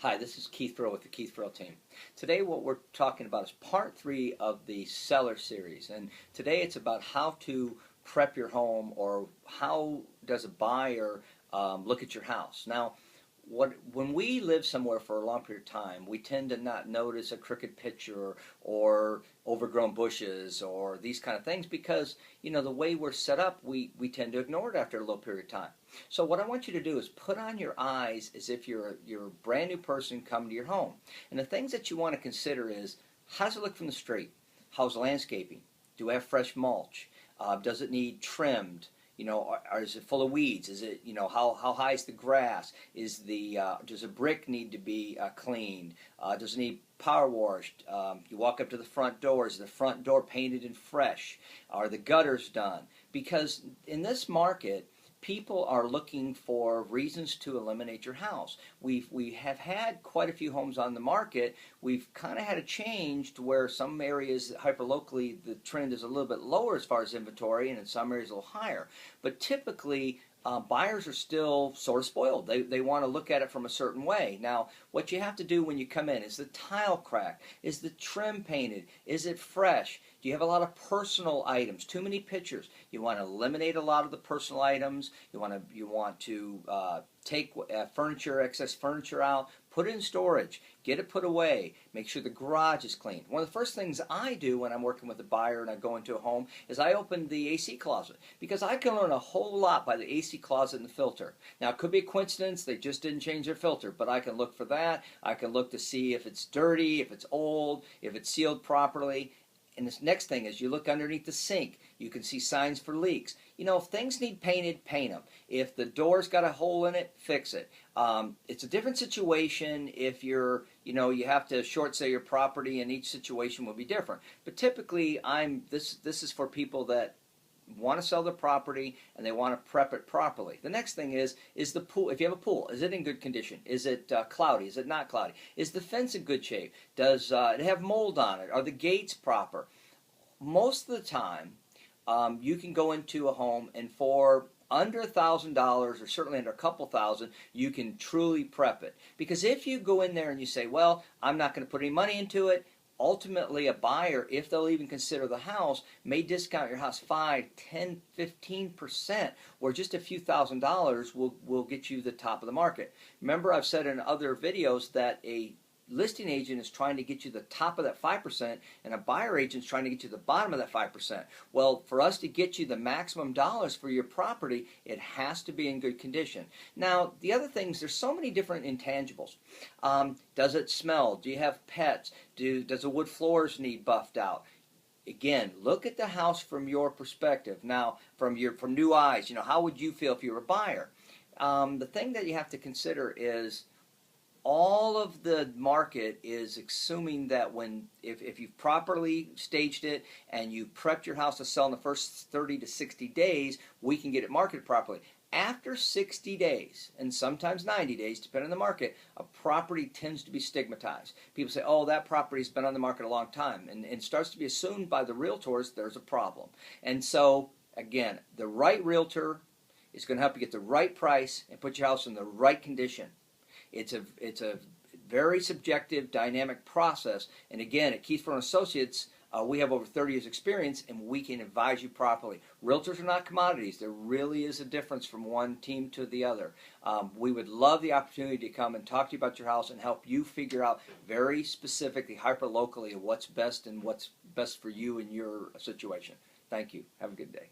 Hi, this is Keith Furrow with the Keith Furrow team. Today what we're talking about is part 3 of the seller series, and today it's about how to prep your home, or how does a buyer look at your house. Now, when we live somewhere for a long period of time, we tend to not notice a crooked picture or overgrown bushes or these kind of things because, the way we're set up, we tend to ignore it after a little period of time. So what I want you to do is put on your eyes as if you're a brand new person coming to your home. And the things that you want to consider is, how does it look from the street? How's the landscaping? Do I have fresh mulch? Does it need trimmed? Or is it full of weeds? Is it, how high is the grass? Does a brick need to be cleaned? Does it need power washed? You walk up to the front door. Is the front door painted and fresh? Are the gutters done? Because in this market, people are looking for reasons to eliminate your house. We have had quite a few homes on the market. We've kind of had a change to where some areas hyperlocally the trend is a little bit lower as far as inventory, and in some areas a little higher. But typically buyers are still sort of spoiled. They want to look at it from a certain way. Now, what you have to do when you come in is the tile cracked? Is the trim painted? Is it fresh? Do you have a lot of personal items? Too many pictures? You want to eliminate a lot of the personal items. You want to take excess furniture out, put it in storage, get it put away, make sure the garage is clean. One of the first things I do when I'm working with a buyer and I go into a home is I open the AC closet, because I can learn a whole lot by the AC closet and the filter. Now, it could be a coincidence, they just didn't change their filter, but I can look for that. I can look to see if it's dirty, if it's old, if it's sealed properly. And this next thing is, you look underneath the sink. You can see signs for leaks. If things need painted, paint them. If the door's got a hole in it, fix it. It's a different situation if you have to short sale your property, and each situation will be different. But typically, this is for people that want to sell their property and they want to prep it properly. The next thing is the pool. If you have a pool, is it in good condition? Is it cloudy? Is it not cloudy? Is the fence in good shape? Does it have mold on it? Are the gates proper? Most of the time, you can go into a home, and for under $1,000, or certainly under a couple thousand, you can truly prep it. Because if you go in there and you say, well, I'm not going to put any money into it, ultimately a buyer, if they'll even consider the house, may discount your house 5, 10, 15%, or just a few $1,000s will get you the top of the market. Remember, I've said in other videos that a listing agent is trying to get you the top of that 5%, and a buyer agent is trying to get you the bottom of that 5%. Well, for us to get you the maximum dollars for your property, it has to be in good condition. Now, the other things, there's so many different intangibles. Does it smell? Do you have pets? Does the wood floors need buffed out? Again, look at the house from your perspective. Now, from new eyes, how would you feel if you were a buyer? The thing that you have to consider is, all of the market is assuming that if you've properly staged it and you prepped your house to sell in the first 30 to 60 days, we can get it marketed properly. After 60 days, and sometimes 90 days, depending on the market, a property tends to be stigmatized. People say, oh, that property's been on the market a long time, and it starts to be assumed by the realtors there's a problem. And so, again, the right realtor is going to help you get the right price and put your house in the right condition. It's a very subjective, dynamic process. And again, at Keith Furrow Associates, we have over 30 years experience, and we can advise you properly. Realtors are not commodities. There really is a difference from one team to the other. We would love the opportunity to come and talk to you about your house and help you figure out very specifically, hyper-locally, what's best and what's best for you in your situation. Thank you. Have a good day.